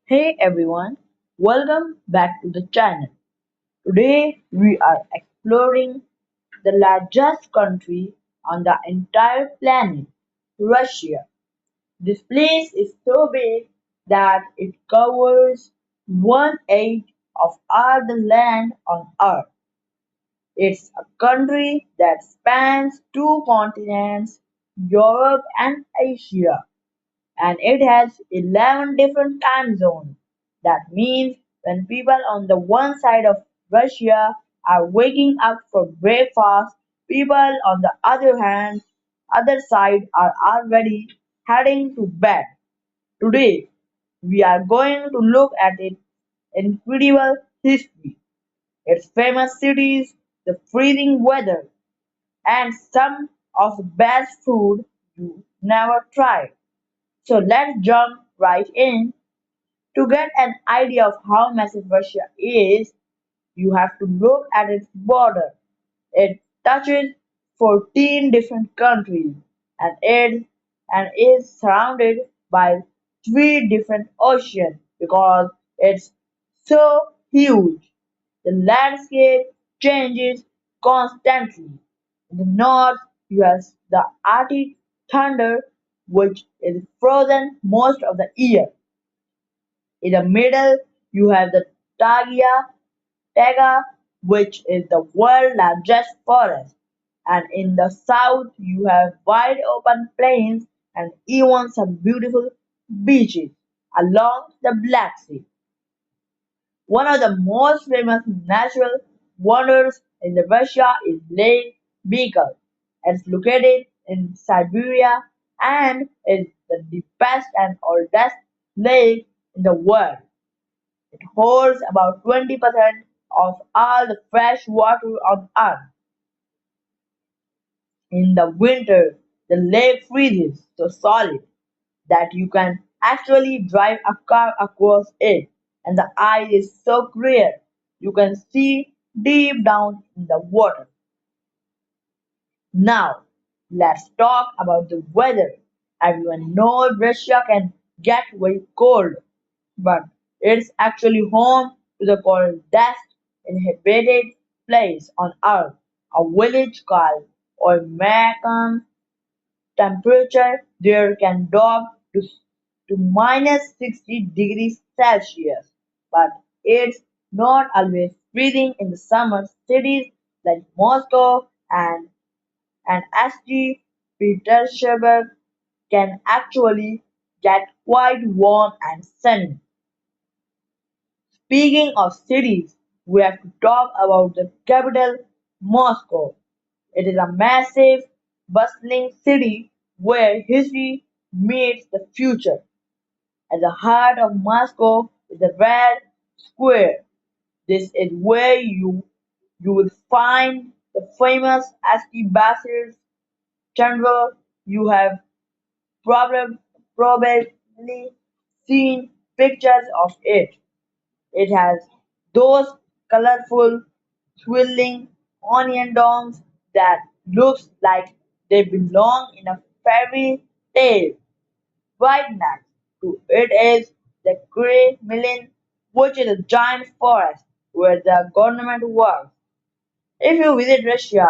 Hey everyone, welcome back to the channel. Today we are exploring the largest country on the entire planet, Russia. This place is so big that it covers one eighth of all the land on Earth. It's a country that spans two continents, Europe and Asia, and it has 11 different time zones. That means when people on the one side of Russia are waking up for breakfast, people on the other side are already heading to bed. Today, we are going to look at its incredible history, its famous cities, the freezing weather, and some of the best food you never tried. So let's jump right in. To get an idea of how massive Russia is, you have to look at its border. It touches 14 different countries and is surrounded by three different oceans because it's so huge. The landscape changes constantly. In the north, you have the Arctic thunder, which is frozen most of the year. In the middle, you have the taiga, which is the world's largest forest. And in the south, you have wide open plains and even some beautiful beaches along the Black Sea. One of the most famous natural wonders in the Russia is Lake Baikal. It's located in Siberia and is the deepest and oldest lake in the world. It holds about 20% of all the fresh water on Earth. In the winter, the lake freezes so solid that you can actually drive a car across it, and the ice is so clear you can see deep down in the water. Now, let's talk about the weather. Everyone knows Russia can get very cold, but it's actually home to the coldest inhabited place on Earth, a village called Oymyakon. Temperature there can drop to minus 60 degrees Celsius, but it's not always freezing in the summer. Cities like Moscow and St. Petersburg can actually get quite warm and sunny. Speaking of cities, we have to talk about the capital, Moscow. It is a massive, bustling city where history meets the future. At the heart of Moscow is the Red Square. This is where you will find the famous St. Basil's Chamber. You have probably probably seen pictures of it. It has those colorful, swirling onion domes that looks like they belong in a fairy tale. Right next to it is the Kremlin, which is a giant forest where the government works. If you visit Russia,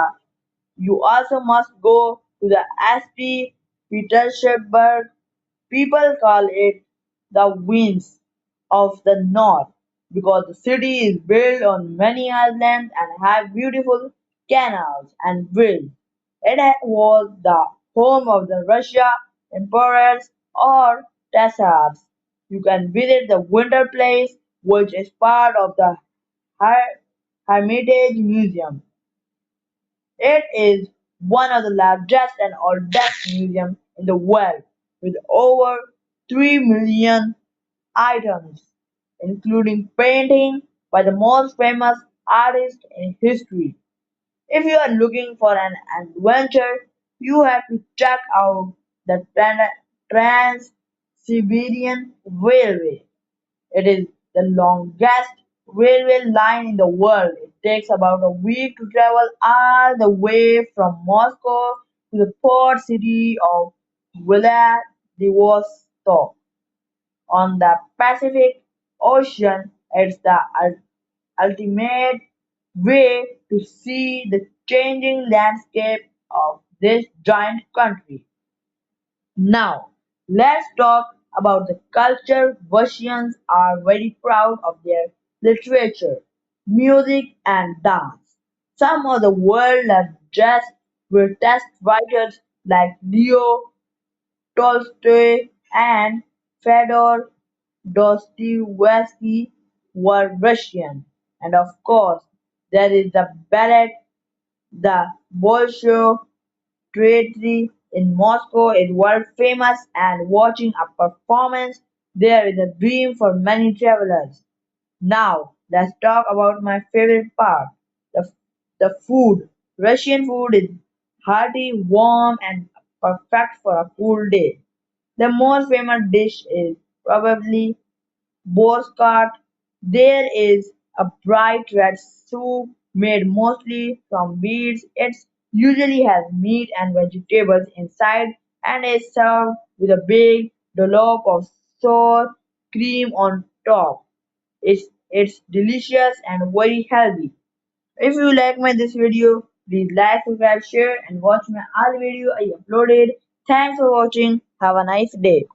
you also must go to the St. Petersburg. People call it the Winds of the North because the city is built on many islands and have beautiful canals and bridges. It was the home of the Russia emperors or Tsars. You can visit the Winter Place, which is part of the Her- Hermitage Museum. It is one of the largest and oldest museums in the world, with over 3 million items, including paintings by the most famous artists in history. If you are looking for an adventure, you have to check out the Trans-Siberian Railway. It is the longest railway line in the world. It takes about a week to travel all the way from Moscow to the port city of Vladivostok on the Pacific. ocean. It's the ultimate way to see the changing landscape of this giant country. Now, let's talk about the culture. Russians are very proud of their literature, music, and dance. Some of the world's greatest writers like Leo Tolstoy and Fyodor Dostoevsky were Russian. And of course, there is the ballet, the Bolshoi Theatre in Moscow is world famous, and watching a performance there is a dream for many travelers. Now, let's talk about my favorite part, the, the food. Russian food is hearty, warm, and perfect for a cool day. The most famous dish is probably borscht. There is a bright red soup made mostly from beets. It usually has meat and vegetables inside and is served with a big dollop of sour cream on top. It's delicious and very healthy. If you like my this video, please like, subscribe, share and watch my other video I uploaded. Thanks for watching. Have a nice day.